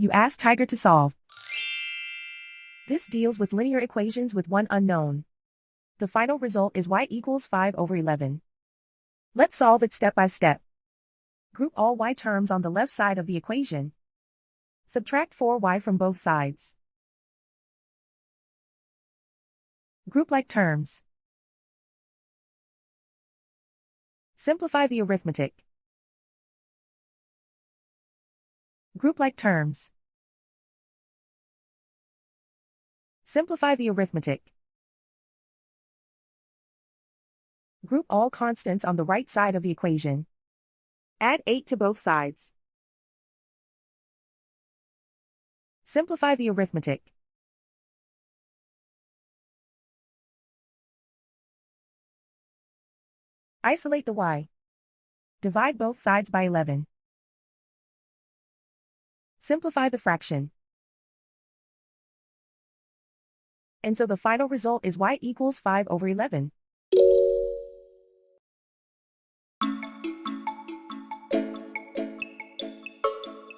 You ask Tiger to solve. This deals with linear equations with one unknown. The final result is y equals 5/11. Let's solve it step by step. Group all y terms on the left side of the equation. Subtract 4y from both sides. Group like terms. Simplify the arithmetic. Group like terms. Simplify the arithmetic. Group all constants on the right side of the equation. Add 8 to both sides. Simplify the arithmetic. Isolate the y. Divide both sides by 11. Simplify the fraction. And so the final result is y equals 5/11.